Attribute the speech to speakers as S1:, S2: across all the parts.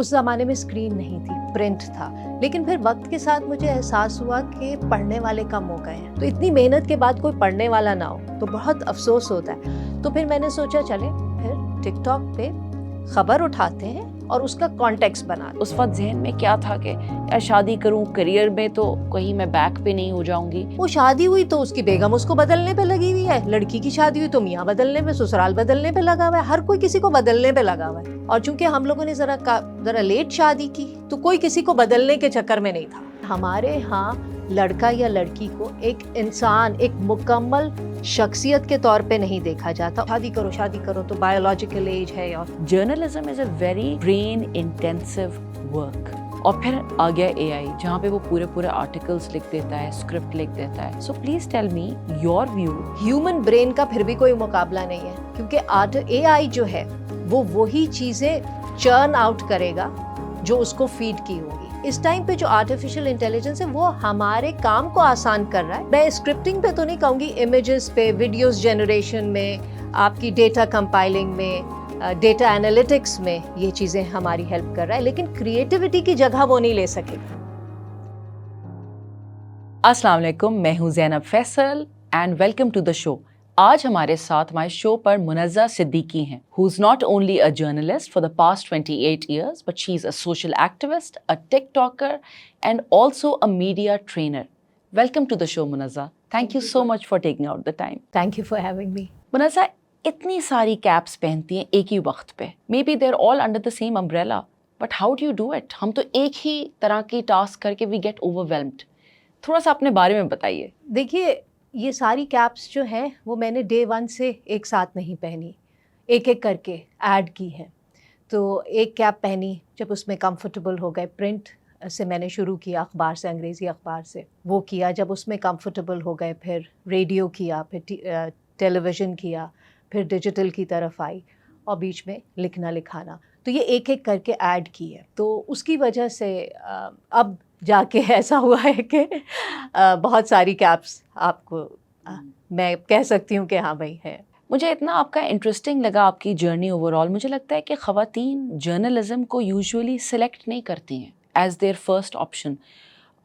S1: اس زمانے میں اسکرین نہیں تھی، پرنٹ تھا، لیکن پھر وقت کے ساتھ مجھے احساس ہوا کہ پڑھنے والے کم ہو گئے ہیں، تو اتنی محنت کے بعد کوئی پڑھنے والا نہ ہو تو بہت افسوس ہوتا ہے۔ تو پھر میں نے سوچا چلیں پھر ٹک ٹاک پہ خبر اٹھاتے ہیں اور اس کا کانٹیکسٹ بنا۔
S2: اس وقت ذہن میں کیا تھا کہ یار شادی کروں، کریئر میں تو کہیں میں بیک پہ نہیں ہو جاؤں گی؟
S1: وہ شادی ہوئی تو اس کی بیگم اس کو بدلنے پہ لگی ہوئی ہے، لڑکی کی شادی ہوئی تو میاں بدلنے پہ، سسرال بدلنے پہ لگا ہوا ہے، ہر کوئی کسی کو بدلنے پہ لگا ہوا ہے۔ اور چونکہ ہم لوگوں نے ذرا لیٹ شادی کی تو کوئی کسی کو بدلنے کے چکر میں نہیں تھا۔ ہمارے ہاں لڑکا یا لڑکی کو ایک انسان، ایک مکمل شخصیت کے طور پہ نہیں دیکھا جاتا۔ شادی کرو تو بایولوجیکل ایج ہے۔ اور
S2: journalism is a very brain intensive work. اور پھر آ گیا اے آئی، جہاں پہ وہ پورے آرٹیکلس لکھ دیتا ہے، اسکرپٹ لکھ دیتا ہے۔ So please tell me your view.
S1: Human brain کا پھر بھی کوئی مقابلہ نہیں ہے، کیونکہ اے آئی جو ہے وہ وہی چیزیں چرن آؤٹ کرے گا جو اس کو فیڈ کی ہوگی۔ اس ٹائم پہ جو آرٹیفیشل انٹیلیجنس ہے وہ ہمارے کام کو آسان کر رہا ہے۔ میں اسکرپٹنگ پہ تو نہیں کہوں گی، امیجز پہ، ویڈیوز جنریشن میں، آپ کی ڈیٹا کمپائلنگ میں، ڈیٹا انالیٹکس میں یہ چیزیں ہماری ہیلپ کر رہا ہے، لیکن کریٹیوٹی کی جگہ وہ نہیں لے سکے گا۔
S2: السلام علیکم، میں ہوں Zainab Faisal and welcome to the show. آج ہمارے ساتھ ہمارے شو پر منزہ صدیقی ہیں، who is not only a journalist for the past 28 years, but she is a social activist, a TikToker, and also a media trainer. Welcome to the show, Munazza. Thank you so much for taking out the time.
S1: Thank you for having me.
S2: Munazza, اتنی ساری keeps پہنتی ہیں ایک ہی وقت پہ، maybe they're all under the same umbrella, but how do you do it? ہم تو ایک ہی طرح کی ٹاسک کر کے وی گیٹ اوور ویلمڈ۔ تھوڑا سا اپنے بارے میں بتائیے۔
S1: دیکھیے، یہ ساری کیپس جو ہیں وہ میں نے ڈے ون سے ایک ساتھ نہیں پہنی، ایک ایک کر کے ایڈ کی ہیں۔ تو ایک کیپ پہنی جب اس میں کمفرٹیبل ہو گئے، پرنٹ سے میں نے شروع کیا، اخبار سے، انگریزی اخبار سے وہ کیا، جب اس میں کمفرٹیبل ہو گئے پھر ریڈیو کیا، پھر ٹیلی ویژن کیا، پھر ڈیجیٹل کی طرف آئی، اور بیچ میں لکھنا لکھانا، تو یہ ایک ایک کر کے ایڈ کی ہے۔ تو اس کی وجہ سے اب جا کے ایسا ہوا ہے کہ بہت ساری کیپس آپ کو میں کہہ سکتی ہوں کہ ہاں بھائی ہے۔
S2: مجھے اتنا آپ کا انٹرسٹنگ لگا آپ کی جرنی اوور آل۔ مجھے لگتا ہے کہ خواتین جرنلزم کو یوزولی سلیکٹ نہیں کرتی ہیں as their first option,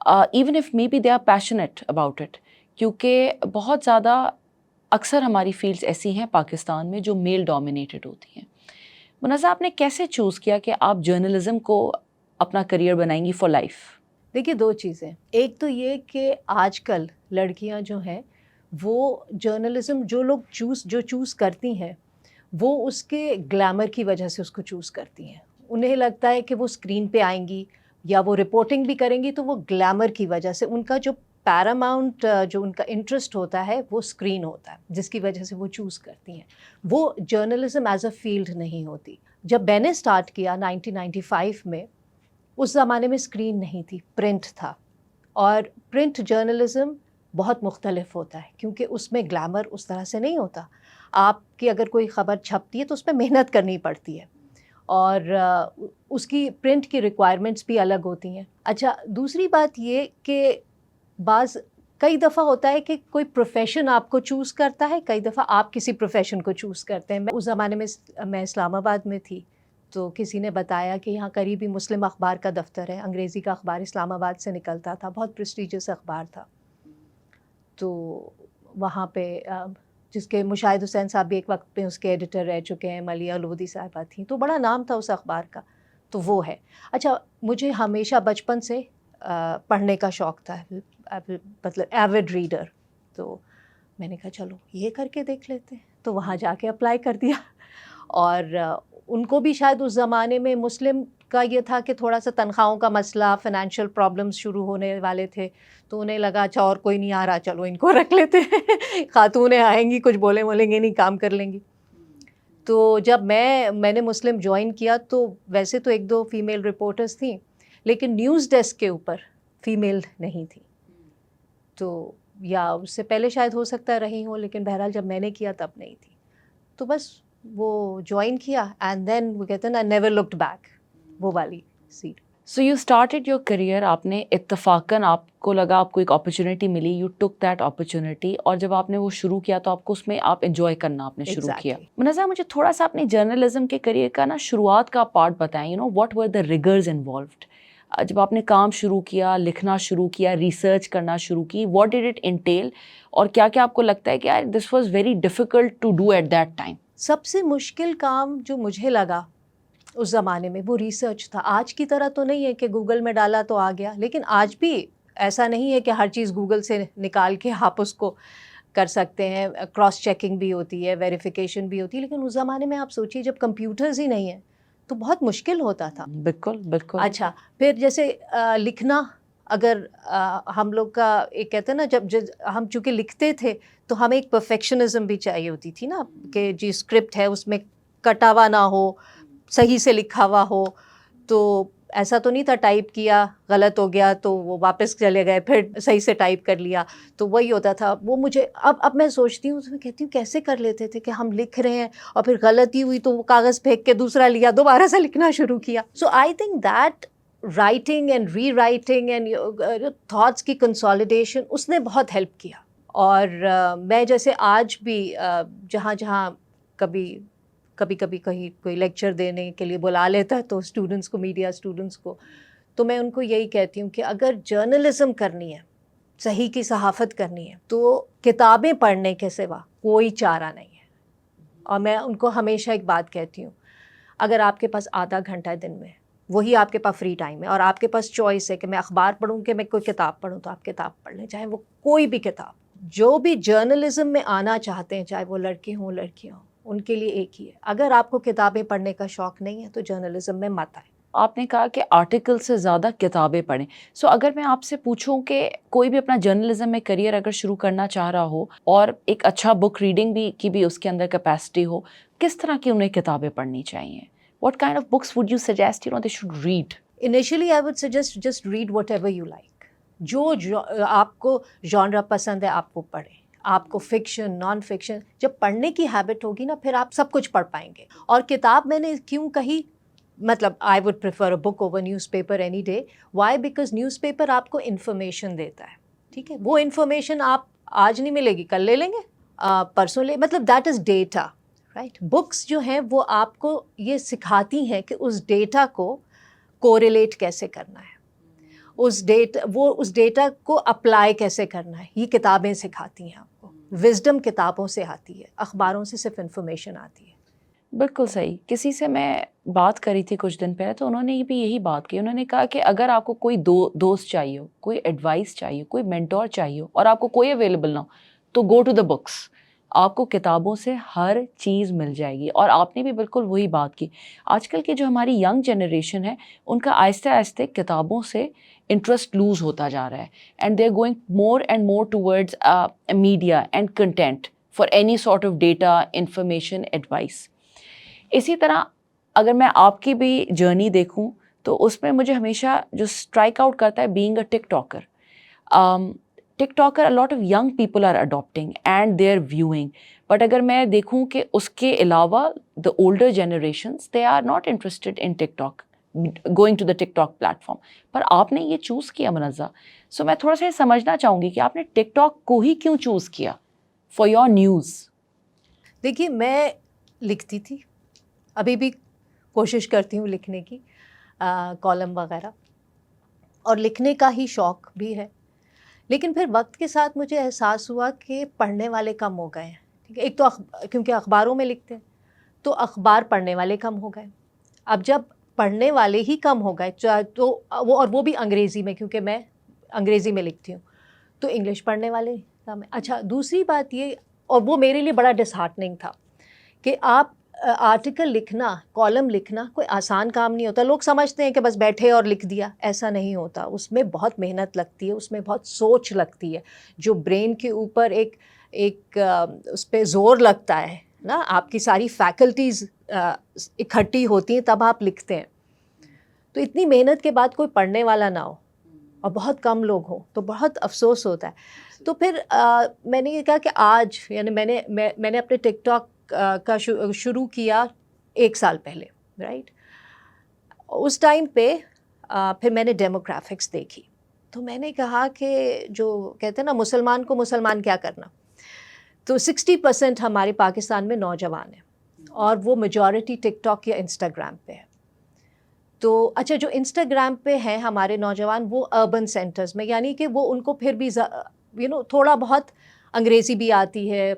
S2: even if maybe they are passionate about it, کیونکہ بہت زیادہ اکثر ہماری فیلڈس ایسی ہیں پاکستان میں جو میل ڈومینیٹڈ ہوتی ہیں۔ منزہ، آپ نے کیسے چوز کیا کہ آپ جرنلزم کو اپنا کریئر بنائیں گی فار لائف؟
S1: دیکھیے، دو چیزیں، ایک تو یہ کہ آج کل لڑکیاں جو ہیں وہ جرنلزم جو چوز کرتی ہیں وہ اس کے گلیمر کی وجہ سے اس کو چوز کرتی ہیں۔ انہیں لگتا ہے کہ وہ اسکرین پہ آئیں گی یا وہ رپورٹنگ بھی کریں گی تو وہ گلیمر کی وجہ سے ان کا جو پیراماؤنٹ جو ان کا انٹرسٹ ہوتا ہے وہ اسکرین ہوتا ہے، جس کی وجہ سے وہ چوز کرتی ہیں۔ وہ جرنلزم ایز اے فیلڈ نہیں ہوتی۔ جب میں نے اسٹارٹ کیا 1995 میں، اس زمانے میں اسکرین نہیں تھی، پرنٹ تھا، اور پرنٹ جرنلزم بہت مختلف ہوتا ہے کیونکہ اس میں گلیمر اس طرح سے نہیں ہوتا۔ آپ کی اگر کوئی خبر چھپتی ہے تو اس میں محنت کرنی پڑتی ہے، اور اس کی پرنٹ کی ریکوائرمنٹس بھی الگ ہوتی ہیں۔ اچھا، دوسری بات یہ کہ کئی دفعہ ہوتا ہے کہ کوئی پروفیشن آپ کو چوز کرتا ہے، کئی دفعہ آپ کسی پروفیشن کو چوز کرتے ہیں۔ اس زمانے میں اسلام آباد میں تھی، تو کسی نے بتایا کہ یہاں قریب ہی مسلم اخبار کا دفتر ہے، انگریزی کا اخبار اسلام آباد سے نکلتا تھا، بہت پریسٹیجیس اخبار تھا۔ تو وہاں پہ جس کے مشاہد حسین صاحب بھی ایک وقت پہ اس کے ایڈیٹر رہ چکے ہیں، ملیہ لودھی صاحبہ تھیں، تو بڑا نام تھا اس اخبار کا، تو وہ ہے۔ اچھا، مجھے ہمیشہ بچپن سے پڑھنے کا شوق تھا، مطلب ایوڈ ریڈر، تو میں نے کہا چلو یہ کر کے دیکھ لیتے ہیں، تو وہاں جا کے اپلائی کر دیا۔ اور ان کو بھی شاید اس زمانے میں مسلم کا یہ تھا کہ تھوڑا سا تنخواہوں کا مسئلہ، فائنینشیل پرابلمس شروع ہونے والے تھے، تو انہیں لگا اچھا اور کوئی نہیں آ رہا، چلو ان کو رکھ لیتے ہیں، خاتونیں آئیں گی، کچھ بولیں گے نہیں، کام کر لیں گی۔ تو جب میں نے مسلم جوائن کیا تو ویسے تو ایک دو فیمیل رپورٹرز تھیں، لیکن نیوز ڈیسک کے اوپر فیمیل نہیں تھی، تو یا اس سے پہلے شاید ہو سکتا رہی ہوں، لیکن بہرحال جب میں نے کیا تب نہیں تھی، تو بس وہ جوائن کیا، اینڈ دین وہ کہتے ہیں نا نیور لکڈ بیک، وہ والی seat.
S2: So you started your career, آپ نے اتفاقاً آپ کو لگا آپ کو ایک اپرچونیٹی ملی, یو ٹک دیٹ اپرچونیٹی, اور جب آپ نے وہ شروع کیا تو آپ کو اس میں آپ انجوائے کرنا آپ نے شروع کیا. منزہ مجھے تھوڑا سا اپنی جرنلزم کے کریئر کا نا شروعات کا پارٹ بتائیں, you know what were the rigours involved. جب آپ نے کام شروع کیا, لکھنا شروع کیا, ریسرچ کرنا شروع کی, واٹ ڈڈ اٹ انٹیل, اور کیا کیا آپ کو لگتا ہے کہ this was very difficult to do at that time?
S1: سب سے مشکل کام جو مجھے لگا اس زمانے میں وہ ریسرچ تھا. آج کی طرح تو نہیں ہے کہ گوگل میں ڈالا تو آ گیا, لیکن آج بھی ایسا نہیں ہے کہ ہر چیز گوگل سے نکال کے آپ اس کو کر سکتے ہیں. کراس چیکنگ بھی ہوتی ہے, ویریفیکیشن بھی ہوتی ہے, لیکن اس زمانے میں آپ سوچیے جب کمپیوٹرز ہی نہیں ہیں تو بہت مشکل ہوتا تھا.
S2: بالکل بالکل.
S1: اچھا, پھر جیسے لکھنا, اگر ہم لوگ کا ایک کہتے ہیں نا, جب ہم چونکہ لکھتے تھے تو ہمیں ایک پرفیکشنزم بھی چاہیے ہوتی تھی نا, کہ جی اسکرپٹ ہے اس میں کٹا ہوا نہ ہو, صحیح سے لکھا ہوا ہو. تو ایسا تو نہیں تھا ٹائپ کیا غلط ہو گیا تو وہ واپس چلے گئے, پھر صحیح سے ٹائپ کر لیا, تو وہی ہوتا تھا. وہ مجھے اب میں سوچتی ہوں, میں کہتی ہوں کیسے کر لیتے تھے کہ ہم لکھ رہے ہیں اور پھر غلطی ہوئی تو وہ کاغذ پھینک کے دوسرا لیا, دوبارہ سے لکھنا شروع کیا. So I think that writing and rewriting and thoughts کی کنسالیڈیشن اس نے بہت ہیلپ کیا. اور میں جیسے آج بھی جہاں کبھی کہیں کوئی لیکچر دینے کے لیے بلا لیتا ہے تو اسٹوڈنٹس کو, میڈیا اسٹوڈنٹس کو, تو میں ان کو یہی کہتی ہوں کہ اگر جرنلزم کرنی ہے, صحیح کی صحافت کرنی ہے, تو کتابیں پڑھنے کے سوا کوئی چارہ نہیں ہے. اور میں ان کو ہمیشہ ایک بات کہتی ہوں, اگر آپ کے پاس آدھا گھنٹہ دن میں وہی آپ کے پاس فری ٹائم ہے اور آپ کے پاس چوائس ہے کہ میں اخبار پڑھوں کہ میں کوئی کتاب پڑھوں, تو آپ کتاب پڑھ لیں, چاہے وہ کوئی بھی کتاب. جو بھی جرنلزم میں آنا چاہتے ہیں, چاہے وہ لڑکے ہوں لڑکیاں ہوں, ان کے لیے ایک ہی ہے, اگر آپ کو کتابیں پڑھنے کا شوق نہیں ہے تو جرنلزم میں مت آئے.
S2: آپ نے کہا کہ آرٹیکل سے زیادہ کتابیں پڑھیں. سو اگر میں آپ سے پوچھوں کہ کوئی بھی اپنا جرنلزم میں کریئر اگر شروع کرنا چاہ رہا ہو اور ایک اچھا بک ریڈنگ کی بھی اس کے اندر کیپیسٹی ہو, کس طرح کی انہیں کتابیں پڑھنی چاہیے؟ What kind of books would you suggest they should read?
S1: Initially I would suggest just read what ever you like. جو آپ کو جانرا پسند ہے آپ وہ پڑھیں. آپ کو فکشن, نان فکشن, جب پڑھنے کی ہیبٹ ہوگی نا پھر آپ سب کچھ پڑھ پائیں گے. اور کتاب میں نے کیوں کہی, مطلب I would prefer a book over newspaper any day. Why? Because newspaper آپ کو انفارمیشن دیتا ہے, ٹھیک ہے, وہ انفارمیشن آپ آج نہیں ملے گی, کل لے لیں گے, پرسوں مطلب that is data, right. Books جو ہیں وہ آپ کو یہ سکھاتی ہیں کہ اس ڈیٹا کو کوریلیٹ کیسے کرنا ہے, اس ڈیٹا کو اپلائی کیسے کرنا ہے. یہ کتابیں سکھاتی ہیں آپ کو. وزڈم کتابوں سے آتی ہے, اخباروں سے صرف انفارمیشن آتی ہے.
S2: بالکل صحیح. کسی سے میں بات کری تھی کچھ دن پہلے, تو انہوں نے بھی یہی بات کی. انہوں نے کہا کہ اگر آپ کو کوئی دوست چاہیے ہو, کوئی ایڈوائس چاہیے, کوئی مینٹور چاہیے ہو, اور آپ کو کوئی اویلیبل نہ ہو, تو گو ٹو دا بکس. آپ کو کتابوں سے ہر چیز مل جائے گی. اور آپ نے بھی بالکل وہی بات کی. آج کل کی جو ہماری ینگ جنریشن ہے, ان کا آہستہ آہستہ کتابوں سے انٹرسٹ لوز ہوتا جا رہا ہے, and they are going more and more towards media and content for any sort of data, information, advice. اسی طرح اگر میں آپ کی بھی جرنی دیکھوں تو اس میں مجھے ہمیشہ جو اسٹرائک آؤٹ کرتا ہے, being a TikToker. TikToker lot of young people are adapting and they are viewing. But اگر میں دیکھوں کہ اس کے علاوہ the older generations they are not interested in TikTok, going to the TikTok platform. پر آپ نے یہ چوز کیا منزہ. سو میں تھوڑا سا یہ سمجھنا چاہوں گی کہ آپ نے ٹک ٹاک کو ہی کیوں چوز کیا فار یور نیوز؟
S1: دیکھیے, میں لکھتی تھی, ابھی بھی کوشش کرتی ہوں لکھنے کی, کالم وغیرہ, اور لکھنے کا ہی شوق بھی ہے. لیکن پھر وقت کے ساتھ مجھے احساس ہوا کہ پڑھنے والے کم ہو گئے ہیں, ٹھیک ہے. ایک تو کیونکہ اخباروں میں لکھتے ہیں تو اخبار پڑھنے والے کم ہو گئے. اب جب پڑھنے والے ہی کم ہو گئے تو وہ بھی انگریزی میں, کیونکہ میں انگریزی میں لکھتی ہوں, تو انگلش پڑھنے والے کم ہیں. اچھا, دوسری بات یہ, اور وہ میرے لیے بڑا ڈس ہارٹننگ تھا, کہ آپ آرٹیکل لکھنا, کالم لکھنا کوئی آسان کام نہیں ہوتا. لوگ سمجھتے ہیں کہ بس بیٹھے اور لکھ دیا, ایسا نہیں ہوتا. اس میں بہت محنت لگتی ہے, اس میں بہت سوچ لگتی ہے, جو برین کے اوپر ایک اس پہ زور لگتا ہے نا, آپ کی ساری فیکلٹیز اکٹھی ہوتی ہیں تب آپ لکھتے ہیں. تو اتنی محنت کے بعد کوئی پڑھنے والا نہ ہو اور بہت کم لوگ ہوں تو بہت افسوس ہوتا ہے. تو پھر میں نے یہ کہا کہ آج, یعنی میں نے اپنے ٹک ٹاک کا شروع کیا 1 سال پہلے, رائٹ. اس ٹائم پہ پھر میں نے ڈیموگرافکس دیکھی تو میں نے کہا کہ جو کہتے ہیں نا مسلمان کو مسلمان کیا کرنا، تو 60% ہمارے پاکستان میں نوجوان ہیں اور وہ میجورٹی ٹک ٹاک یا انسٹاگرام پہ ہے. تو اچھا جو انسٹاگرام پہ ہیں ہمارے نوجوان وہ اربن سینٹرز میں، یعنی کہ وہ ان کو پھر بھی تھوڑا بہت انگریزی بھی آتی ہے،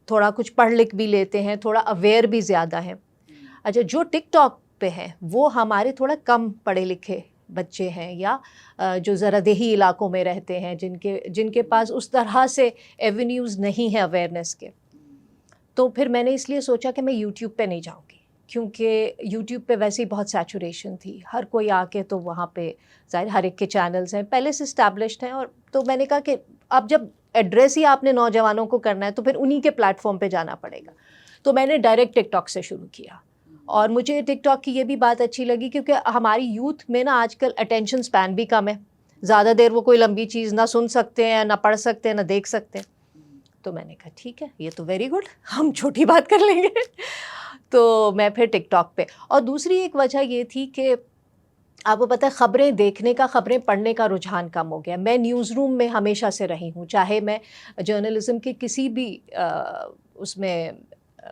S1: تھوڑا کچھ پڑھ لکھ بھی لیتے ہیں، تھوڑا اویئر بھی زیادہ ہیں. اچھا جو ٹک ٹاک پہ ہیں وہ ہمارے تھوڑا کم پڑھے لکھے بچے ہیں یا جو ذرا دیہی علاقوں میں رہتے ہیں جن کے پاس اس طرح سے ایونیوز نہیں ہیں اویئرنیس کے. تو پھر میں نے اس لیے سوچا کہ میں یوٹیوب پہ نہیں جاؤں گی، کیونکہ یوٹیوب پہ ویسے ہی بہت سیچوریشن تھی، ہر کوئی آ کے تو وہاں پہ ظاہر ہر ایک کے چینلز ہیں پہلے سے اسٹیبلشڈ ہیں. اور تو میں نے کہا کہ اب جب ایڈریس ہی آپ نے نوجوانوں کو کرنا ہے تو پھر انہی کے پلیٹ فارم پہ جانا پڑے گا. تو میں نے ڈائریکٹ ٹک ٹاک سے شروع کیا. اور مجھے ٹک ٹاک کی یہ بھی بات اچھی لگی کیونکہ ہماری یوتھ میں نا آج کل اٹینشن سپین بھی کم ہے، زیادہ دیر وہ کوئی لمبی چیز نہ سن سکتے ہیں، نہ پڑھ سکتے ہیں، نہ دیکھ سکتے ہیں. تو میں نے کہا ٹھیک ہے یہ تو ویری گڈ، ہم چھوٹی بات کر لیں گے. تو میں پھر ٹک ٹاک پہ. اور دوسری ایک وجہ یہ تھی کہ آپ کو پتہ ہے خبریں دیکھنے کا، خبریں پڑھنے کا رجحان کم ہو گیا. میں نیوز روم میں ہمیشہ سے رہی ہوں، چاہے میں جرنلزم کے کسی بھی اس میں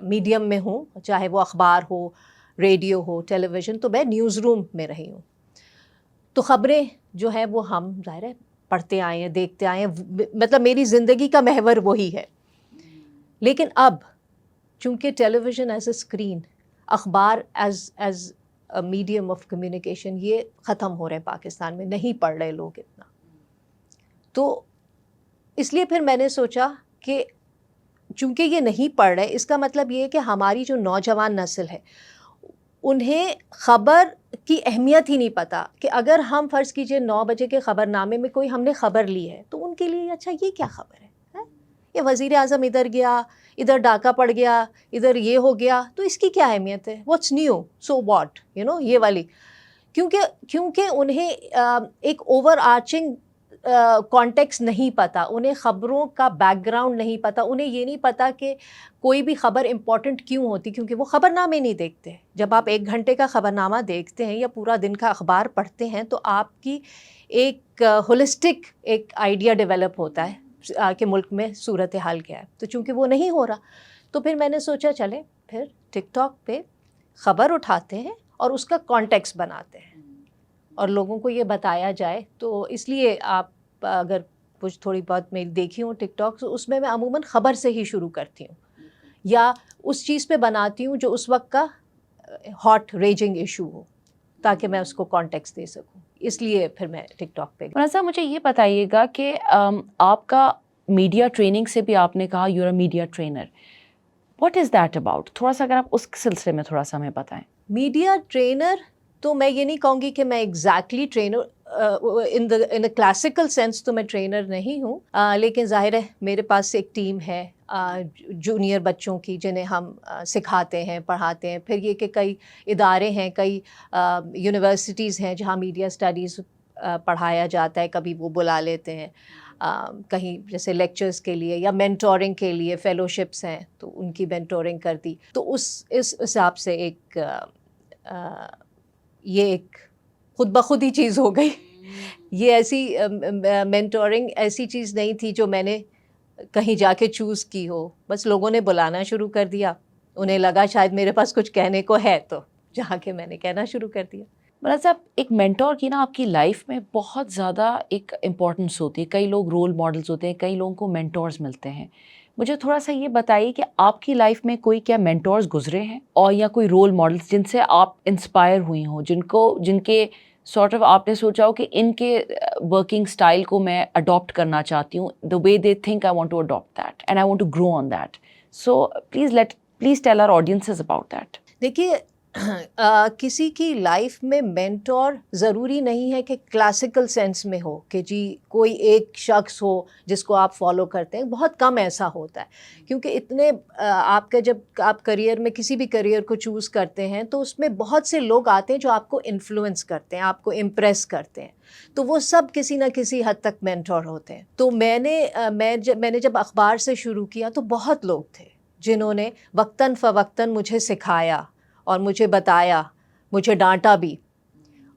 S1: میڈیم میں ہوں، چاہے وہ اخبار ہو، ریڈیو ہو، ٹیلی ویژن، تو میں نیوز روم میں رہی ہوں. تو خبریں جو ہے وہ ہم ظاہر ہے پڑھتے آئے ہیں، دیکھتے آئے ہیں، مطلب میری زندگی کا محور وہی ہے. لیکن اب چونکہ ٹیلی ویژن ایز اے اسکرین، اخبار ایز میڈیم آف کمیونیکیشن یہ ختم ہو رہے ہیں پاکستان میں، نہیں پڑھ رہے لوگ اتنا. تو اس لیے پھر میں نے سوچا کہ چونکہ یہ نہیں پڑھ رہے، اس کا مطلب یہ ہے کہ ہماری جو نوجوان نسل ہے انہیں خبر کی اہمیت ہی نہیں پتہ کہ اگر ہم فرض کیجئے 9 بجے کے خبر نامے میں کوئی ہم نے خبر لی ہے تو ان کے لیے اچھا یہ کیا خبر ہے، یہ وزیر اعظم ادھر گیا، ادھر ڈاکہ پڑ گیا، ادھر یہ ہو گیا، تو اس کی کیا اہمیت ہے، واٹس نیو، سو واٹ، یہ والی. کیونکہ انہیں ایک اوور آرچنگ کانٹیکس نہیں پتہ، انہیں خبروں کا بیک گراؤنڈ نہیں پتہ، انہیں یہ نہیں پتہ کہ کوئی بھی خبر امپورٹنٹ کیوں ہوتی، کیونکہ وہ خبر نامے نہیں دیکھتے. جب آپ 1 گھنٹے کا خبر نامہ دیکھتے ہیں یا پورا دن کا اخبار پڑھتے ہیں تو آپ کی ایک ہولسٹک ایک آئیڈیا ڈیولپ ہوتا ہے کہ ملک میں صورتحال کیا ہے. تو چونکہ وہ نہیں ہو رہا تو پھر میں نے سوچا چلیں پھر ٹک ٹاک پہ خبر اٹھاتے ہیں اور اس کا کانٹیکس بناتے ہیں اور لوگوں کو یہ بتایا جائے. تو اس لیے آپ اگر کچھ تھوڑی بہت میں دیکھی ہوں ٹک ٹاک، اس میں عموماً خبر سے ہی شروع کرتی ہوں یا اس چیز پہ بناتی ہوں جو اس وقت کا ہاٹ ریجنگ ایشو ہو تاکہ میں اس کو کانٹیکس دے سکوں. اس لیے پھر میں ٹک ٹاک پہ.
S2: مولانا صاحب مجھے یہ بتائیے گا کہ آپ کا میڈیا ٹریننگ سے بھی آپ نے کہا you are a media trainer, what is that about? تھوڑا سا اگر آپ اس سلسلے میں تھوڑا سا ہمیں بتائیں.
S1: میڈیا ٹرینر تو میں یہ نہیں کہوں گی کہ میں exactly trainer in a classical sense تو میں ٹرینر نہیں ہوں، لیکن ظاہر ہے میرے پاس ایک ٹیم ہے جونیئر بچوں کی جنہیں ہم سکھاتے ہیں، پڑھاتے ہیں. پھر یہ کہ کئی ادارے ہیں، کئی یونیورسٹیز ہیں جہاں میڈیا اسٹڈیز پڑھایا جاتا ہے، کبھی وہ بلا لیتے ہیں کہیں جیسے لیکچرز کے لیے یا مینٹورنگ کے لیے فیلوشپس ہیں تو ان کی مینٹورنگ کر دی. تو اس حساب سے یہ ایک خود بخود ہی چیز ہو گئی. یہ ایسی مینٹورنگ ایسی چیز نہیں تھی جو میں نے کہیں جا کے چوز کی ہو، بس لوگوں نے بلانا شروع کر دیا، انہیں لگا شاید میرے پاس کچھ کہنے کو ہے تو جہاں کے میں نے کہنا شروع کر دیا.
S2: مولانا صاحب ایک مینٹور کی نا آپ کی لائف میں بہت زیادہ ایک امپورٹنس ہوتی ہے. کئی لوگ رول ماڈلز ہوتے ہیں، کئی لوگوں کو مینٹورز ملتے ہیں. مجھے تھوڑا سا یہ بتائیے کہ آپ کی لائف میں کوئی کیا مینٹورز گزرے ہیں اور یا کوئی رول ماڈلز جن سے آپ انسپائر ہوئی ہوں، جن کے سارٹ آف آپ نے سوچا ہو کہ ان کے ورکنگ اسٹائل کو میں اڈاپٹ کرنا چاہتی ہوں، the way they think I want to adapt that and I want to grow on that. So please tell our audiences about that.
S1: دیکھیے کسی کی لائف میں مینٹور ضروری نہیں ہے کہ کلاسیکل سینس میں ہو کہ جی کوئی ایک شخص ہو جس کو آپ فالو کرتے ہیں. بہت کم ایسا ہوتا ہے کیونکہ اتنے آپ کا جب آپ کریئر میں کسی بھی کریئر کو چوز کرتے ہیں تو اس میں بہت سے لوگ آتے ہیں جو آپ کو انفلوئنس کرتے ہیں، آپ کو امپریس کرتے ہیں. تو وہ سب کسی نہ کسی حد تک مینٹور ہوتے ہیں. تو میں نے جب اخبار سے شروع کیا تو بہت لوگ تھے جنہوں نے وقتاً فوقتاً مجھے سکھایا اور مجھے بتایا، مجھے ڈانٹا بھی.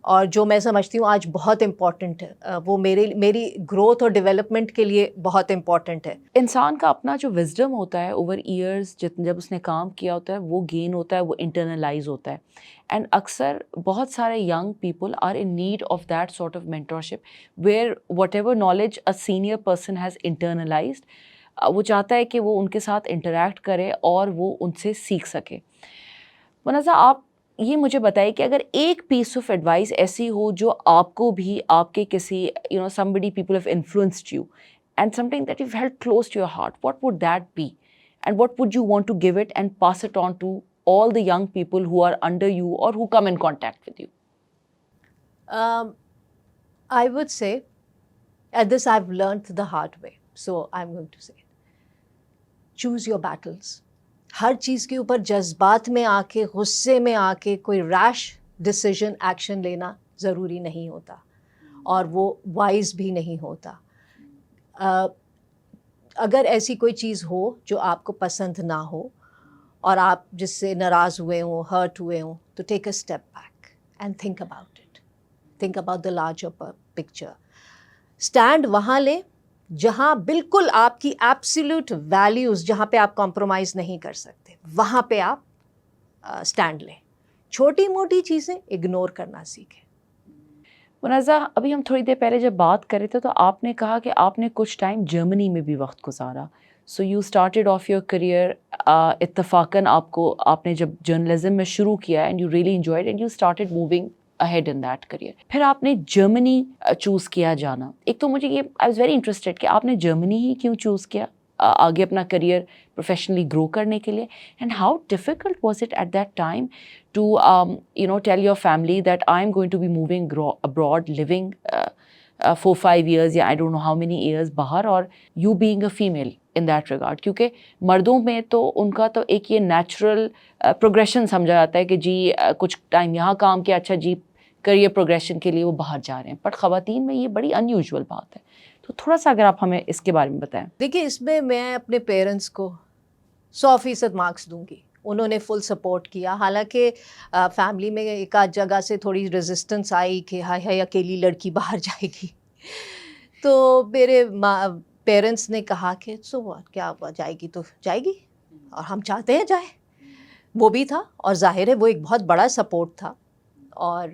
S1: اور جو میں سمجھتی ہوں آج بہت امپورٹنٹ ہے، وہ میری گروتھ اور ڈیولپمنٹ کے لیے بہت امپورٹنٹ ہے.
S2: انسان کا اپنا جو وزڈم ہوتا ہے اوور ایئرس جب اس نے کام کیا ہوتا ہے وہ گین ہوتا ہے، وہ انٹرنلائز ہوتا ہے. اینڈ اکثر بہت سارے young people are in need of that sort of mentorship where whatever knowledge a senior person has internalised, وہ چاہتا ہے کہ وہ ان کے ساتھ انٹریکٹ کرے اور وہ ان سے سیکھ سکے. منازہ آپ یہ مجھے بتائیے کہ اگر ایک پیس آف ایڈوائس ایسی ہو جو آپ کو بھی آپ کے کسی somebody people have influenced you and something that you've held close to your heart, what would that be and what would you want to give it and pass it on to all the young people who are under you or who come in contact with you?
S1: I would say, and this I've learned the hard way, so I'm going to say it. Choose your battles. ہر چیز کے اوپر جذبات میں آ کے، غصے میں آ کے کوئی ریش ڈیسیژن ایکشن لینا ضروری نہیں ہوتا، اور وہ وائز بھی نہیں ہوتا. اگر ایسی کوئی چیز ہو جو آپ کو پسند نہ ہو اور آپ جس سے ناراض ہوئے ہوں، ہرٹ ہوئے ہوں، تو take a step back and think about it, think about the larger picture. Stand وہاں لیں جہاں بالکل آپ کی ایبسلیوٹ ویلیوز، جہاں پہ آپ کمپرومائز نہیں کر سکتے، وہاں پہ آپ اسٹینڈ لیں. چھوٹی موٹی چیزیں اگنور کرنا سیکھیں.
S2: منازہ ابھی ہم تھوڑی دیر پہلے جب بات کر رہے تھے تو آپ نے کہا کہ آپ نے کچھ ٹائم جرمنی میں بھی وقت گزارا. So you started off your career اتفاقاً آپ نے جب جرنلزم میں شروع کیا and you really enjoyed and you started moving ahead in that career. پھر آپ نے جرمنی چوز کیا جانا. ایک تو مجھے یہ I was very interested کہ آپ نے جرمنی ہی کیوں چوز کیا آگے اپنا کریئر پروفیشنلی گرو کرنے کے لیے. And how difficult was it at that time to tell your family that I am going to be moving abroad living 4-5 years یا I don't know how many years باہر، اور you being a female in that regard. کیونکہ مردوں میں تو ان کا تو ایک یہ نیچرل پروگریشن سمجھا جاتا ہے کہ جی کچھ ٹائم یہاں کام کیا، اچھا جی کریئر پروگریشن کے لیے وہ باہر جا رہے ہیں. بٹ خواتین میں یہ بڑی ان یوزول بات ہے. تو تھوڑا سا اگر آپ ہمیں اس کے بارے میں بتائیں.
S1: دیکھیے، اس میں اپنے پیرنٹس کو 100% مارکس دوں گی. انہوں نے فل سپورٹ کیا. حالانکہ فیملی میں ایک آدھ جگہ سے تھوڑی ریزسٹنس آئی کہ ہائے اکیلی لڑکی باہر جائے گی. تو میرے پیرنٹس نے کہا کہ سو واٹ، کیا جائے گی تو جائے گی، اور ہم چاہتے ہیں جائے. وہ بھی تھا، اور ظاہر ہے وہ ایک بہت بڑا سپورٹ تھا. اور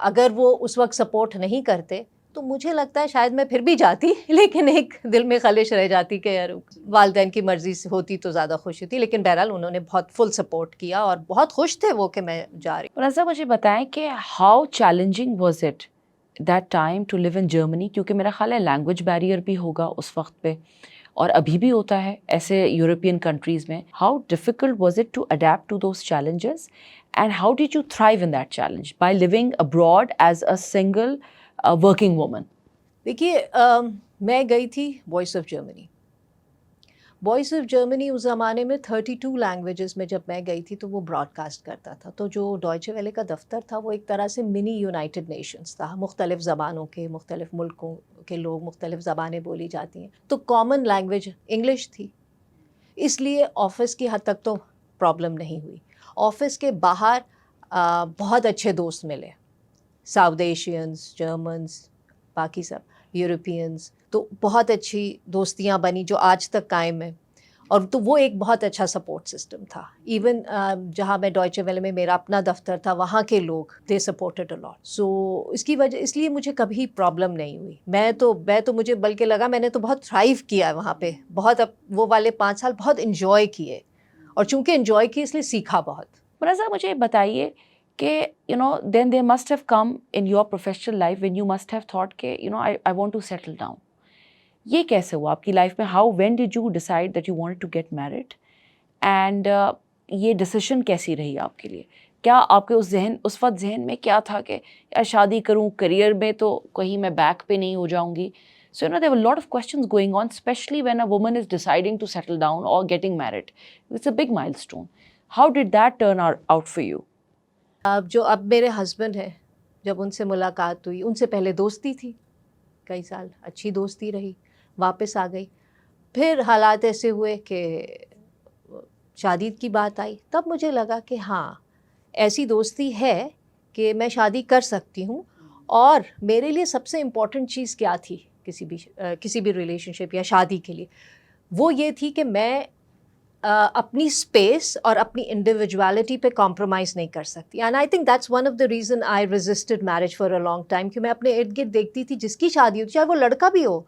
S1: اگر وہ اس وقت سپورٹ نہیں کرتے تو مجھے لگتا ہے شاید میں پھر بھی جاتی، لیکن ایک دل میں خلش رہ جاتی کہ یار والدین کی مرضی سے ہوتی تو زیادہ خوش ہوتی. لیکن بہرحال انہوں نے بہت فل سپورٹ کیا اور بہت خوش تھے وہ کہ میں جا رہی.
S2: منازہ مجھے بتائیں کہ how challenging was it that time to live in Germany, کیونکہ میرا خیال ہے لینگویج بیریئر بھی ہوگا اس وقت پہ اور ابھی بھی ہوتا ہے ایسے یورپین کنٹریز میں. How difficult was it to adapt to those challenges and how did you thrive in that challenge by living abroad as a single working woman?
S1: دیکھیے، میں گئی تھی voice of Germany. Voice of Germany اس زمانے میں 32 languages میں جب میں گئی تھی تو وہ براڈ کاسٹ کرتا تھا. تو جو ڈوائچے ویلے کا دفتر تھا وہ ایک طرح سے منی یونائٹڈ نیشنز تھا. مختلف زبانوں کے، مختلف ملکوں کے لوگ، مختلف زبانیں بولی جاتی ہیں. تو کامن لینگویج انگلش تھی، اس لیے آفس کی حد تک تو پرابلم نہیں ہوئی. آفس کے باہر بہت اچھے دوست ملے، ساؤتھ ایشینز، جرمنز، باقی سب یورپینز. تو بہت اچھی دوستیاں بنی جو آج تک قائم ہیں. اور تو وہ ایک بہت اچھا سپورٹ سسٹم تھا. ایون جہاں میں ڈوائچے ویلے میں میرا اپنا دفتر تھا وہاں کے لوگ دے سپورٹڈ اے لاٹ. سو اس لیے مجھے کبھی پرابلم نہیں ہوئی. میں تو مجھے بلکہ لگا میں نے تو بہت تھرائیو کیا وہاں پہ. بہت وہ والے 5 سال بہت انجوائے کیے، اور چونکہ انجوائے کیے اس لیے سیکھا بہت.
S2: منازہ مجھے بتائیے کہ then there must have come in your professional life when you must have thought کہ I want to settle down. یہ کیسے ہوا آپ کی لائف میں؟ when did you decide that you wanted to get married and یہ decision کیسی رہی آپ کے لیے؟ کیا آپ کے اس وقت ذہن میں کیا تھا کہ یار شادی کروں، کریئر میں تو کہیں میں بیک پہ نہیں ہو جاؤں گی؟ So there were a lot of questions going on, especially when a woman is deciding to settle down or getting married. It's a big milestone. How did that turn out for you?
S1: اب میرے husband ہیں، جب ان سے ملاقات ہوئی، ان سے پہلے دوستی تھی کئی سال، اچھی دوستی رہی، واپس آ گئی. پھر حالات ایسے ہوئے کہ شادی کی بات آئی. تب مجھے لگا کہ ہاں ایسی دوستی ہے کہ میں شادی کر سکتی ہوں. اور میرے لیے سب سے امپورٹنٹ چیز کیا تھی کسی بھی ریلیشن شپ یا شادی کے لیے، وہ یہ تھی کہ میں اپنی اسپیس اور اپنی انڈیویجویلٹی پہ کمپرومائز نہیں کر سکتی. And I think that's one of the reason I resisted marriage for a long time, کہ میں اپنے ارد گرد دیکھتی تھی جس کی شادی ہوتی، چاہے وہ لڑکا بھی ہو،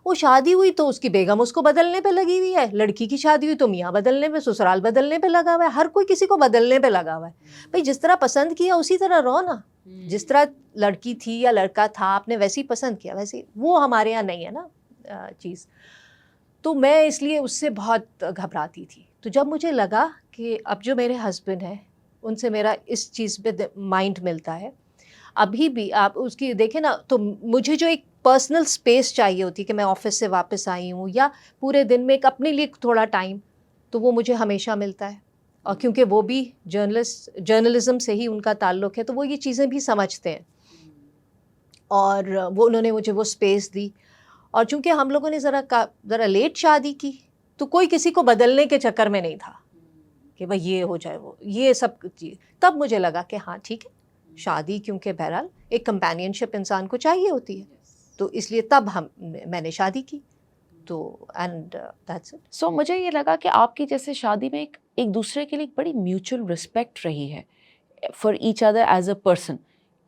S1: وہ شادی ہوئی تو اس کی بیگم اس کو بدلنے پہ لگی ہوئی ہے، لڑکی کی شادی ہوئی تو میاں بدلنے پہ، سسرال بدلنے پہ لگا ہوا ہے، ہر کوئی کسی کو بدلنے پہ لگا ہوا ہے. بھائی جس طرح پسند کیا اسی طرح رہو نا، جس طرح لڑکی تھی یا لڑکا تھا آپ نے ویسے ہی پسند کیا، ویسے ہی. وہ ہمارے یہاں نہیں ہے نا چیز. تو میں اس لیے اس سے بہت گھبراتی تھی. تو جب مجھے لگا کہ اب جو میرے ہسبینڈ ہیں ان سے میرا اس چیز پہ مائنڈ ملتا ہے، ابھی بھی آپ اس کی دیکھیں نا، تو مجھے جو ایک پرسنل اسپیس چاہیے ہوتی کہ میں آفس سے واپس آئی ہوں یا پورے دن میں ایک اپنے لیے تھوڑا ٹائم، تو وہ مجھے ہمیشہ ملتا ہے. اور کیونکہ وہ بھی جرنلزم سے ہی ان کا تعلق ہے، تو وہ یہ چیزیں بھی سمجھتے ہیں، اور وہ انہوں نے مجھے وہ اسپیس دی. اور چونکہ ہم لوگوں نے ذرا لیٹ شادی کی، تو کوئی کسی کو بدلنے کے چکر میں نہیں تھا کہ بھائی یہ ہو جائے وہ یہ سب چیز. تب مجھے لگا کہ ہاں ٹھیک ہے، شادی کیونکہ بہرحال ایک کمپینین شپ انسان کو چاہیے ہوتی ہے، تو اس لیے تب میں نے شادی کی. تو اینڈ دیٹس اٹ.
S2: سو مجھے یہ لگا کہ آپ کی جیسے شادی میں ایک دوسرے کے لیے ایک بڑی میوچل رسپیکٹ رہی ہے for each other as a person,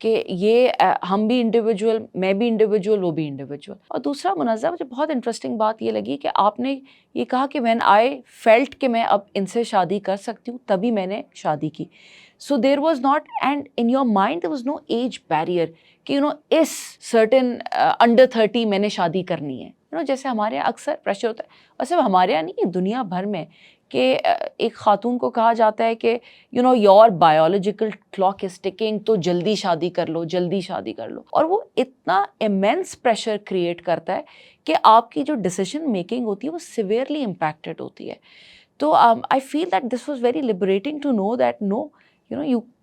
S2: کہ یہ ہم بھی انڈیویجول، میں بھی انڈیویجول، وہ بھی انڈیویجول. اور دوسرا منزہ مجھے بہت انٹرسٹنگ بات یہ لگی کہ آپ نے یہ کہا کہ وین آئی فیلٹ کہ میں اب ان سے شادی کر سکتی ہوں تبھی میں نے شادی کی. So there was not, and in your mind there was no age barrier کہ اس سرٹن انڈر 30 میں نے شادی کرنی ہے. جیسے ہمارے یہاں اکثر پریشر ہوتا ہے، اور صرف ہمارے یہاں نہیں، دنیا بھر میں، کہ ایک خاتون کو کہا جاتا ہے کہ your biological clock is taking, تو جلدی شادی کر لو، جلدی شادی کر لو. اور وہ اتنا ایمینس پریشر کریٹ کرتا ہے کہ آپ کی جو ڈیسیژن میکنگ ہوتی ہے وہ سیویئرلی امپیکٹڈ ہوتی ہے. تو I feel that this was very liberating to know that now,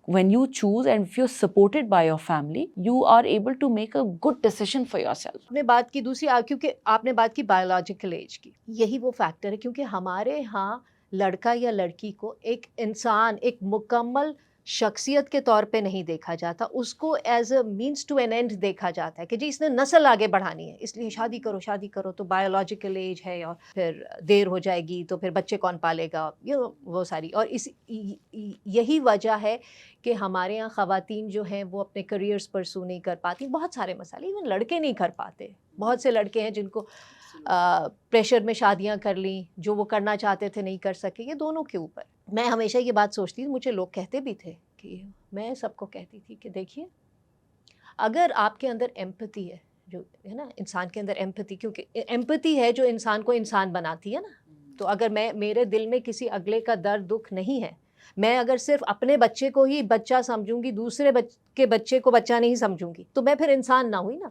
S2: when you choose and if you're supported by your family, you are able to make a good decision for yourself.
S1: آپ نے بات کی دوسری، کیونکہ آپ نے بات کی بایولوجیکل ایج کی، یہی وہ فیکٹر ہے، کیونکہ ہمارے ہاں لڑکا یا لڑکی کو ایک انسان، ایک مکمل شخصیت کے طور پہ نہیں دیکھا جاتا، اس کو as a means to an end دیکھا جاتا ہے کہ جی اس نے نسل آگے بڑھانی ہے، اس لیے شادی کرو شادی کرو. تو بایولوجیکل ایج ہے، اور پھر دیر ہو جائے گی تو پھر بچے کون پالے گا، یہ وہ ساری. اور یہی وجہ ہے کہ ہمارے یہاں خواتین جو ہیں وہ اپنے کریئرز پرسو نہیں کر پاتی. بہت سارے مسائل، ایون لڑکے نہیں کر پاتے. بہت سے لڑکے ہیں جن کو پریشر میں شادیاں کر لیں، جو وہ کرنا چاہتے تھے نہیں کر سکے. یہ دونوں کے اوپر. میں ہمیشہ یہ بات سوچتی ہوں، مجھے لوگ کہتے بھی تھے کہ میں سب کو کہتی تھی کہ دیکھیے، اگر آپ کے اندر ایمپتھی ہے، جو ہے نا انسان کے اندر ایمپتھی، کیونکہ ایمپتھی ہے جو انسان کو انسان بناتی ہے نا. تو اگر میرے دل میں کسی اگلے کا درد دکھ نہیں ہے، میں اگر صرف اپنے بچے کو ہی بچہ سمجھوں گی، دوسرے کے بچے کو بچہ نہیں سمجھوں گی، تو میں پھر انسان نہ ہوئی نا.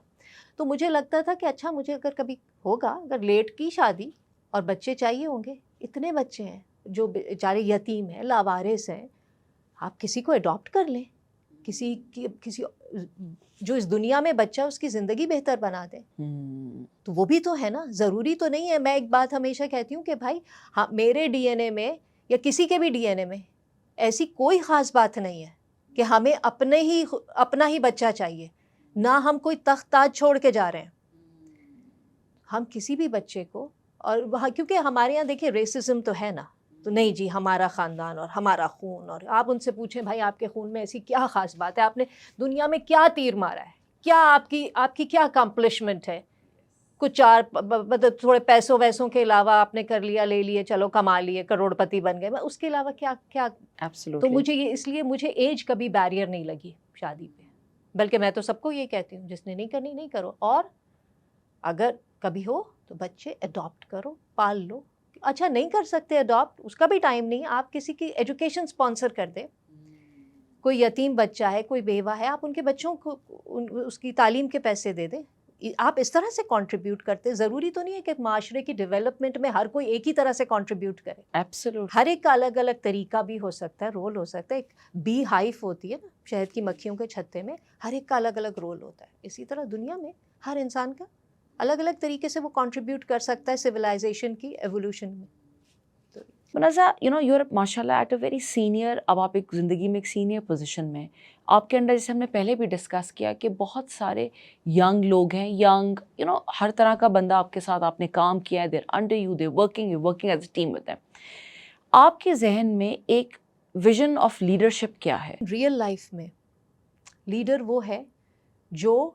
S1: تو مجھے لگتا تھا کہ اچھا، مجھے اگر کبھی ہوگا، اگر لیٹ کی شادی اور بچے چاہیے ہوں گے، اتنے بچے ہیں جو بیچارے یتیم ہیں، لاوارث ہیں، آپ کسی کو اڈاپٹ کر لیں، کسی جو اس دنیا میں بچہ اس کی زندگی بہتر بنا دے. تو وہ بھی تو ہے نا، ضروری تو نہیں ہے. میں ایک بات ہمیشہ کہتی ہوں کہ بھائی میرے ڈی این اے میں یا کسی کے بھی ڈی این اے میں ایسی کوئی خاص بات نہیں ہے کہ ہمیں اپنا ہی بچہ چاہیے. نہ ہم کوئی تخت تاج چھوڑ کے جا رہے ہیں. ہم کسی بھی بچے کو، اور کیونکہ ہمارے یہاں دیکھیں ریسزم تو ہے نا، تو نہیں جی ہمارا خاندان اور ہمارا خون. اور آپ ان سے پوچھیں بھائی آپ کے خون میں ایسی کیا خاص بات ہے، آپ نے دنیا میں کیا تیر مارا ہے، کیا آپ کی کیا اکمپلشمنٹ ہے، کچھ چار مطلب تھوڑے پیسوں ویسوں کے علاوہ آپ نے کر لیا، لے لیے، چلو کما لیے، کروڑ پتی بن گئے، اس کے علاوہ کیا. تو مجھے یہ، اس لیے مجھے ایج کبھی بیریئر نہیں لگی شادی پہ. بلکہ میں تو سب کو یہ کہتی ہوں، جس نے نہیں کرنی نہیں کرو، اور اگر کبھی ہو تو بچے اڈاپٹ کرو، پال لو. اچھا نہیں کر سکتے اڈاپٹ، اس کا بھی ٹائم نہیں، آپ کسی کی ایجوکیشن اسپانسر کر دیں. کوئی یتیم بچہ ہے، کوئی بیوہ ہے، آپ ان کے بچوں کو اس کی تعلیم کے پیسے دے دیں. آپ اس طرح سے کنٹریبیوٹ کرتے. ضروری تو نہیں ہے کہ معاشرے کی ڈیولپمنٹ میں ہر کوئی ایک ہی طرح سے کنٹریبیوٹ کرے.
S2: ایبسولوٹ.
S1: ہر ایک کا الگ الگ طریقہ بھی ہو سکتا ہے، رول ہو سکتا ہے. ایک بی ہائف ہوتی ہے نا، شہد کی مکھیوں کے چھتے میں ہر ایک کا الگ الگ رول ہوتا ہے. اسی طرح دنیا میں ہر انسان کا الگ الگ طریقے سے وہ کنٹریبیوٹ کر سکتا ہے سویلائزیشن کی ایوولوشن میں.
S2: منازع you're ماشاء اللہ ایٹ اے ویری سینئر، اب آپ ایک زندگی میں ایک سینئر پوزیشن میں، آپ کے انڈر جیسے ہم نے پہلے بھی ڈسکس کیا کہ بہت سارے ینگ لوگ ہیں، ہر طرح کا بندہ آپ کے ساتھ آپ نے کام کیا ہے، they're under you, they're working as a team with them. آپ کے ذہن میں ایک ویژن آف لیڈرشپ کیا ہے؟
S1: ریئل لائف میں لیڈر وہ ہے جو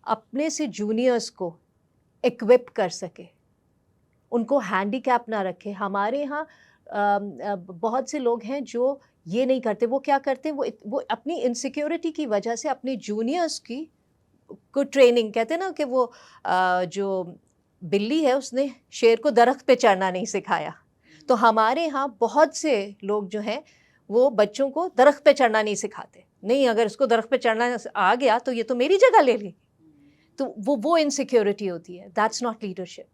S1: اپنے سے جونیئرس کو ایکوپ کر سکے، ان کو ہینڈی کیپ نہ رکھے. ہمارے ہاں بہت سے لوگ ہیں جو یہ نہیں کرتے. وہ کیا کرتے ہیں، وہ اپنی انسیکیورٹی کی وجہ سے اپنے جونیئرس کی کو ٹریننگ، کہتے ہیں نا کہ وہ جو بلی ہے اس نے شیر کو درخت پہ چڑھنا نہیں سکھایا. تو ہمارے ہاں بہت سے لوگ جو ہیں وہ بچوں کو درخت پہ چڑھنا نہیں سکھاتے. نہیں، اگر اس کو درخت پہ چڑھنا آ گیا تو یہ تو میری جگہ لے لی. تو وہ انسیکیورٹی ہوتی ہے. That's not leadership.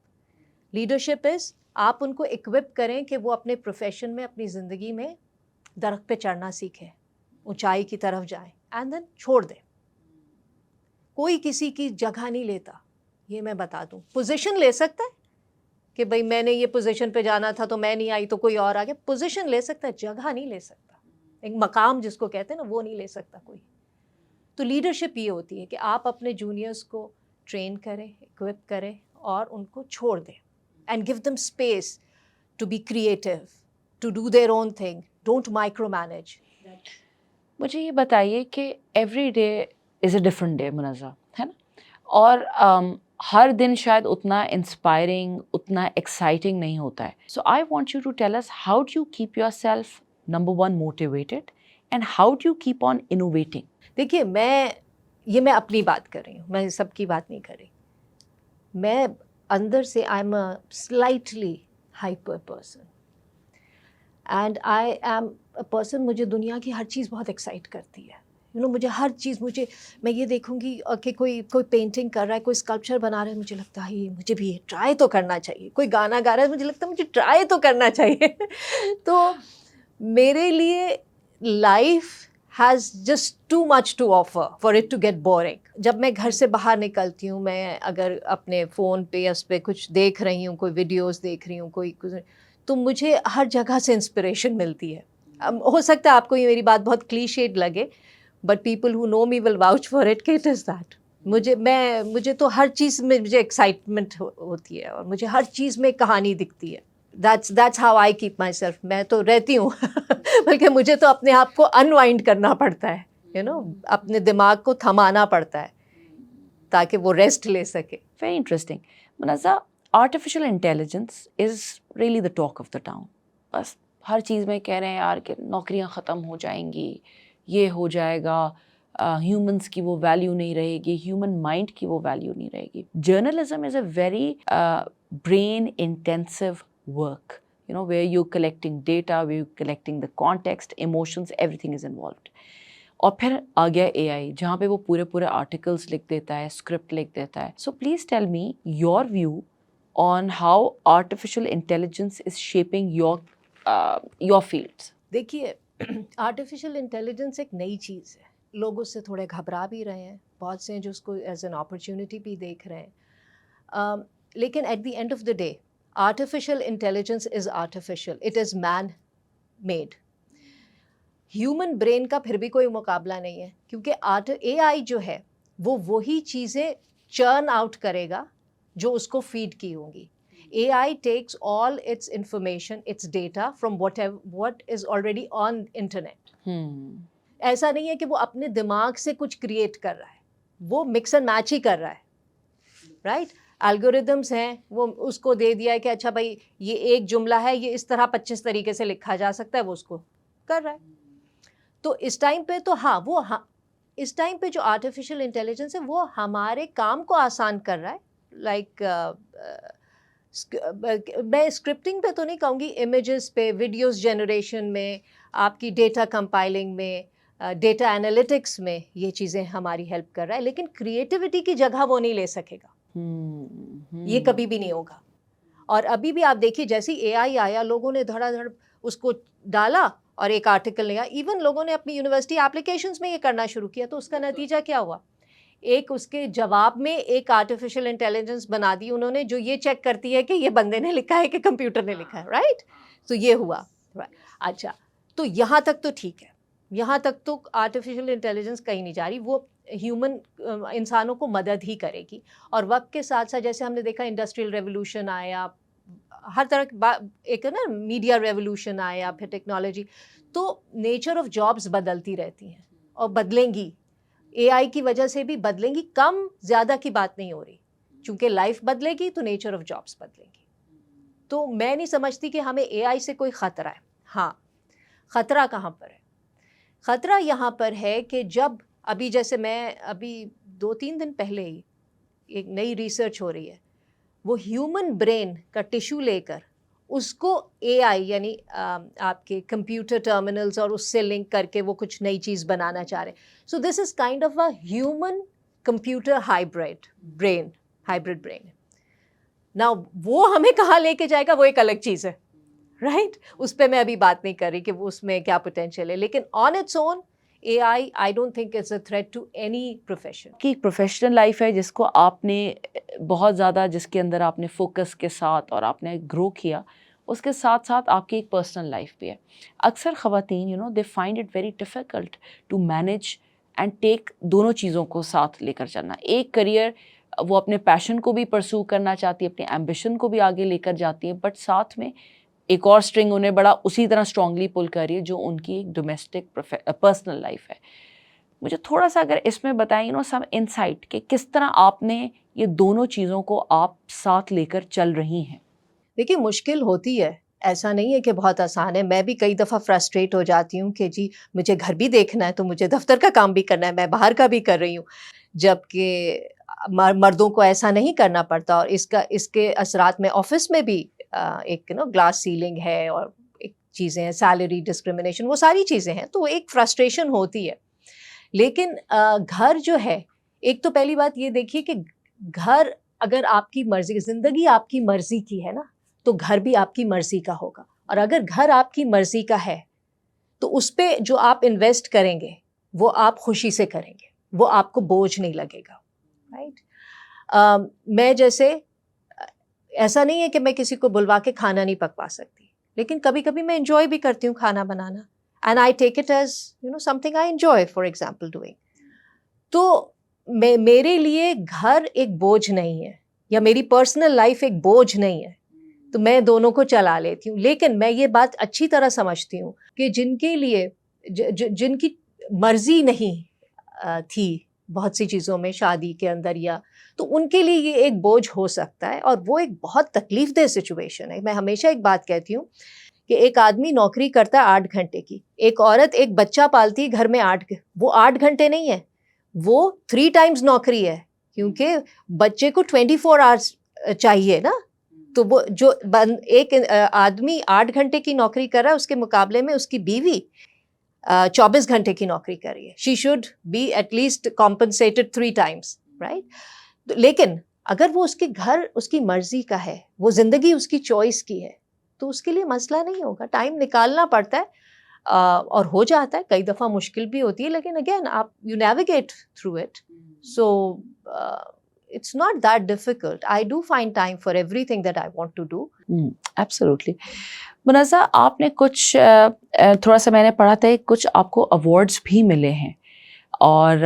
S1: Leadership is آپ ان کو اکوپ کریں کہ وہ اپنے پروفیشن میں، اپنی زندگی میں درخت پہ چڑھنا سیکھیں، اونچائی کی طرف جائیں، اینڈ دین چھوڑ دیں. کوئی کسی کی جگہ نہیں لیتا، یہ میں بتا دوں. پوزیشن لے سکتا ہے کہ بھئی میں نے یہ پوزیشن پہ جانا تھا تو میں نہیں آئی تو کوئی اور آ گیا. پوزیشن لے سکتا ہے، جگہ نہیں لے سکتا. ایک مقام جس کو کہتے ہیں نا، وہ نہیں لے سکتا کوئی. تو لیڈرشپ یہ ہوتی ہے کہ آپ اپنے جونیئرس کو ٹرین کریں، اکوپ کریں اور ان کو چھوڑ دیں. And give them space to be creative, to do their own thing. Don't micromanage.
S2: مجھے یہ بتائیے کہ every day is a different day Munazza, ہے نا، اور ہر دن شاید اتنا انسپائرنگ، اتنا ایکسائٹنگ نہیں ہوتا ہے. So I want you to tell us how do you keep yourself number one motivated and how do you keep on innovating.
S1: دیکھیے، میں اپنی بات کر رہی ہوں، میں سب کی بات نہیں کر رہی. میں اندر سے I am a slightly hyper person and I am a person, مجھے دنیا کی ہر چیز بہت ایکسائٹ کرتی ہے. مجھے ہر چیز، میں یہ دیکھوں گی کہ کوئی پینٹنگ کر رہا ہے، کوئی اسکلپچر بنا رہا ہے، مجھے لگتا ہے مجھے بھی یہ ٹرائی تو کرنا چاہیے. کوئی گانا گا رہا ہے، مجھے لگتا ہے مجھے ٹرائی تو کرنا چاہیے. تو میرے لیے life has just too much to offer for it to get boring. جب میں گھر سے باہر نکلتی ہوں، میں اگر اپنے فون پہ یا اس پہ کچھ دیکھ رہی ہوں، کوئی ویڈیوز دیکھ رہی ہوں، تو مجھے ہر جگہ سے انسپریشن ملتی ہے. ہو سکتا ہے آپ کو یہ میری بات بہت کلیشیڈ لگے، but people who know me will vouch for it کہ اٹ از دیٹ. مجھے تو ہر چیز میں مجھے ایکسائٹمنٹ ہوتی ہے اور مجھے ہر چیز میں کہانی دکھتی ہے. That's how I keep myself. میں تو رہتی ہوں بلکہ مجھے تو اپنے آپ کو انوائنڈ کرنا پڑتا ہے، اپنے دماغ کو تھمانا پڑتا ہے تاکہ وہ ریسٹ لے سکے.
S2: Very interesting. Munazza, artificial intelligence is really the talk of the town. بس ہر چیز میں کہہ رہے ہیں یار کہ نوکریاں ختم ہو جائیں گی، یہ ہو جائے گا، ہیومنس کی وہ ویلیو نہیں رہے گی، ہیومن مائنڈ کی وہ ویلیو نہیں رہے گی. Journalism is a very brain intensive work, where you're collecting data, where you're collecting the context, emotions, everything is involved. اور پھر آ گیا اے آئی جہاں پہ وہ پورے آرٹیکلس لکھ دیتا ہے، اسکرپٹ لکھ دیتا ہے. So please tell me your view on how artificial intelligence is shaping your fields.
S1: دیکھیے، آرٹیفیشیل انٹیلیجنس ایک نئی چیز ہے. لوگ اس سے تھوڑے گھبرا بھی رہے ہیں، بہت سے ہیں جو اس کو ایز این اپرچونٹی بھی دیکھ رہے ہیں. لیکن at the end of the day artificial intelligence is artificial. It is man-made. ہیومن برین کا پھر بھی کوئی مقابلہ نہیں ہے، کیونکہ اے آئی جو ہے وہ وہی چیزیں چرن آؤٹ کرے گا جو اس کو فیڈ کی ہوں گی. A I takes all its information, its data from what is already on internet. ایسا نہیں ہے کہ وہ اپنے دماغ سے کچھ کریٹ کر رہا ہے، وہ مکس اینڈ میچ ہی کر رہا ہے. رائٹ؟ الگوریدمس ہیں، وہ اس کو دے دیا ہے کہ اچھا بھائی یہ ایک جملہ ہے، یہ اس طرح 25 طریقے سے لکھا جا سکتا ہے، وہ اس کو کر رہا ہے. تو اس ٹائم پہ تو اس ٹائم پہ جو آرٹیفیشیل انٹیلیجنس ہے وہ ہمارے کام کو آسان کر رہا ہے. لائک میں اسکرپٹنگ پہ تو نہیں کہوں گی، امیجز پہ، ویڈیوز جنریشن میں، آپ کی ڈیٹا کمپائلنگ میں، ڈیٹا انالیٹکس میں یہ چیزیں ہماری ہیلپ کر رہا ہے. لیکن کریٹیوٹی کی جگہ وہ نہیں لے سکے گا، یہ کبھی بھی نہیں ہوگا. اور ابھی بھی آپ دیکھیے، جیسے اے آئی آیا، لوگوں نے دھڑا دھڑ اس کو ڈالا اور ایک آرٹیکل لیا. ایون لوگوں نے اپنی یونیورسٹی اپلیکیشنز میں یہ کرنا شروع کیا، تو اس کا نتیجہ کیا ہوا؟ ایک اس کے جواب میں ایک آرٹیفیشیل انٹیلیجنس بنا دی انہوں نے جو یہ چیک کرتی ہے کہ یہ بندے نے لکھا ہے کہ کمپیوٹر نے لکھا ہے, رائٹ. تو یہ ہوا. اچھا, تو یہاں تک تو ٹھیک ہے, یہاں تک تو آرٹیفیشیل انٹیلیجنس کہیں نہیں جا رہی, وہ ہیومن انسانوں کو مدد ہی کرے گی. اور وقت کے ساتھ ساتھ جیسے ہم نے دیکھا انڈسٹریل ریولوشن آیا, ہر طرح ایک نا میڈیا ریولوشن آیا, پھر ٹیکنالوجی, تو نیچر آف جابس بدلتی رہتی ہیں اور بدلیں گی. اے آئی کی وجہ سے بھی بدلیں گی, کم زیادہ کی بات نہیں ہو رہی, چونکہ لائف بدلے گی تو نیچر آف جابس بدلیں گی. تو میں نہیں سمجھتی کہ ہمیں اے آئی سے کوئی خطرہ ہے. ہاں, خطرہ کہاں پر ہے؟ خطرہ یہاں پر ہے کہ جب ابھی جیسے میں ابھی 2-3 دن پہلے ہی ایک نئی ریسرچ ہو رہی ہے, وہ ہیومن برین کا ٹیشو لے کر اس کو اے آئی یعنی آپ کے کمپیوٹر ٹرمینلز اور اس سے لنک کر کے وہ کچھ نئی چیز بنانا چاہ رہے ہیں. So this is kind of a human computer hybrid brain. نا وہ ہمیں کہاں لے کے جائے گا وہ ایک الگ چیز ہے, رائٹ. اس پہ میں ابھی بات نہیں کر رہی کہ وہ اس میں کیا پوٹینشیل ہے, لیکن on its own a I don't think it's a threat to any profession.
S2: کی پروفیشنل لائف ہے جس کو آپ نے بہت زیادہ, جس کے اندر آپ نے فوکس کے ساتھ اور آپ نے گرو کیا, اس کے ساتھ ساتھ آپ کی ایک پرسنل لائف بھی ہے. اکثر خواتین they find it very difficult to manage and take دونوں چیزوں کو ساتھ لے کر چلنا. ایک کریئر وہ اپنے پیشن کو بھی پرسو کرنا چاہتی ہے, اپنے ایمبیشن کو بھی آگے لے کر جاتی ہے, بٹ ساتھ میں ایک اور اسٹرنگ انہیں بڑا اسی طرح اسٹرانگلی پل کر رہی ہے جو ان کی ایک ڈومیسٹک پرسنل لائف ہے. مجھے تھوڑا سا اگر اس میں بتائیں سم انسائٹ کہ کس طرح آپ نے یہ دونوں چیزوں کو آپ ساتھ لے کر چل رہی ہیں.
S1: دیکھیے مشکل ہوتی ہے, ایسا نہیں ہے کہ بہت آسان ہے. میں بھی کئی دفعہ فرسٹریٹ ہو جاتی ہوں کہ جی مجھے گھر بھی دیکھنا ہے تو مجھے دفتر کا کام بھی کرنا ہے, میں باہر کا بھی کر رہی ہوں, جبکہ مردوں کو ایسا نہیں کرنا پڑتا. اور اس کے اثرات میں آفس میں بھی ایک گلاس سیلنگ ہے اور ایک چیزیں ہیں, سیلری ڈسکریمنیشن, وہ ساری چیزیں ہیں, تو ایک فرسٹریشن ہوتی ہے. لیکن گھر جو ہے, ایک تو پہلی بات یہ دیکھیے کہ گھر اگر آپ کی مرضی, زندگی آپ کی مرضی کی ہے نا, تو گھر بھی آپ کی مرضی کا ہوگا. اور اگر گھر آپ کی مرضی کا ہے تو اس پہ جو آپ انویسٹ کریں گے وہ آپ خوشی سے کریں گے, وہ آپ کو بوجھ نہیں لگے گا, رائٹ. میں جیسے ایسا نہیں ہے کہ میں کسی کو بلوا کے کھانا نہیں پکوا سکتی, لیکن کبھی کبھی میں انجوائے بھی کرتی ہوں کھانا بنانا, and I take it as something I enjoy, for example doing. تو میرے لیے گھر ایک بوجھ نہیں ہے, یا میری پرسنل لائف ایک بوجھ نہیں ہے, تو میں دونوں کو چلا لیتی ہوں. لیکن میں یہ بات اچھی طرح سمجھتی ہوں کہ جن کے لیے جن کی مرضی نہیں تھی بہت سی چیزوں میں شادی کے اندر, یا تو ان کے لیے یہ ایک بوجھ ہو سکتا ہے, اور وہ ایک بہت تکلیف دہ سچویشن ہے. میں ہمیشہ ایک بات کہتی ہوں کہ ایک آدمی نوکری کرتا ہے 8 گھنٹے کی, ایک عورت ایک بچہ پالتی ہے گھر میں 8, وہ 8 گھنٹے نہیں ہے, وہ 3 ٹائمز نوکری ہے, کیونکہ بچے کو 24 آورس چاہیے نا. تو وہ جو ایک آدمی 8 گھنٹے کی نوکری کر رہا ہے, اس کے مقابلے میں اس کی بیوی 24 گھنٹے کی نوکری کر رہی ہے. She should be at least compensated 3 times, right. لیکن اگر وہ اس کے گھر اس کی مرضی کا ہے, وہ زندگی اس کی چوائس کی ہے, تو اس کے لیے مسئلہ نہیں ہوگا. ٹائم نکالنا پڑتا ہے اور ہو جاتا ہے, کئی دفعہ مشکل بھی ہوتی ہے, لیکن اگین آپ you navigate through it. So it's not that difficult. I do find time for everything that I want to do.
S2: Absolutely. Munaza, آپ نے کچھ تھوڑا سا میں نے پڑھا تھا کچھ آپ کو ایوارڈز بھی ملے ہیں, اور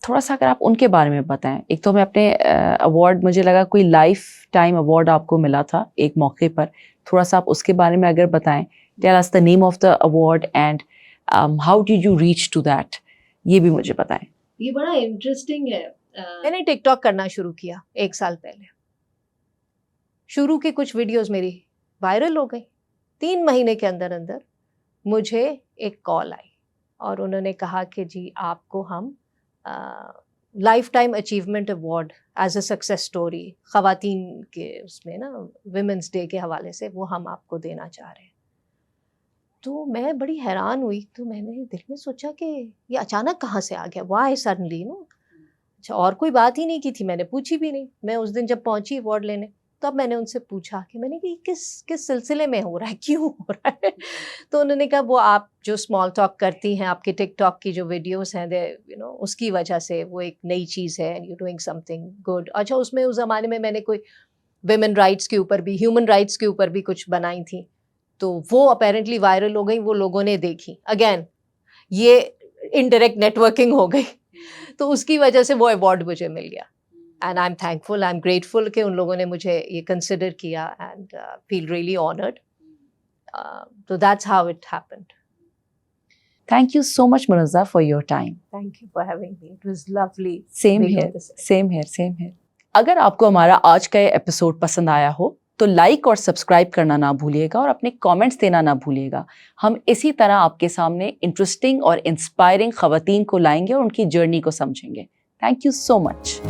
S2: تھوڑا سا اگر آپ ان کے بارے میں بتائیں. ایک تو میں اپنے ایوارڈ, مجھے لگا کوئی لائف ٹائم ایوارڈ آپ کو ملا تھا ایک موقع پر, تھوڑا سا آپ اس کے بارے میں اگر بتائیں. Tell us the name of the award and how did you reach to that, یہ بھی مجھے بتائیں.
S1: یہ بڑا انٹرسٹنگ ہے. میں نے ٹک ٹاک کرنا شروع کیا 1 سال پہلے. شروع کی کچھ ویڈیوز میری وائرل ہو گئی. 3 مہینے کے اندر اندر مجھے ایک کال آئی, اور انہوں نے کہا کہ جی آپ کو ہم life time achievement award as a success story, خواتین کے اس میں نا ویمنس ڈے کے حوالے سے, وہ ہم آپ کو دینا چاہ رہے ہیں. تو میں بڑی حیران ہوئی. تو میں نے دل میں سوچا کہ یہ اچانک کہاں سے آ گیا, وائی سڈنلی. اچھا, اور کوئی بات ہی نہیں کی تھی, میں نے پوچھی بھی نہیں. میں اس دن جب پہنچی ایوارڈ لینے, تب میں نے ان سے پوچھا کہ میں نے کہ کس سلسلے میں ہو رہا ہے, کیوں ہو رہا ہے؟ تو انہوں نے کہا وہ آپ جو اسمال ٹاک کرتی ہیں, آپ کی ٹک ٹاک کی جو ویڈیوز ہیں اس کی وجہ سے وہ ایک نئی چیز ہے, you doing some thing good. اچھا اس میں اس زمانے میں نے کوئی ویمن رائٹس کے اوپر بھی, ہیومن رائٹس کے اوپر بھی کچھ بنائی تھیں, تو وہ اپیرنٹلی وائرل ہو گئی, وہ لوگوں نے دیکھی. اگین یہ انڈائریکٹ نیٹورکنگ ہو گئی, تو اس کی وجہ سے وہ ایوارڈ مجھے مل گیا. And I am thankful, I am grateful کہ ان لوگوں نے مجھے یہ کنسیڈر کیا, اینڈ فیل ریئلی آنرڈ. تو that's how it happened.
S2: Thank you so much, Munazza, for your time.
S1: Thank you for having me. It was lovely.
S2: Same
S1: being
S2: here.
S1: on this.
S2: Same here. Same here. اگر آپ کو ہمارا آج کا یہ episode پسند آیا ہو تو لائک اور سبسکرائب کرنا نہ بھولیے گا اور اپنے کامنٹس دینا نہ بھولیے گا. ہم اسی طرح آپ کے سامنے انٹرسٹنگ اور انسپائرنگ خواتین کو لائیں گے اور ان کی جرنی کو سمجھیں گے. Thank you so much.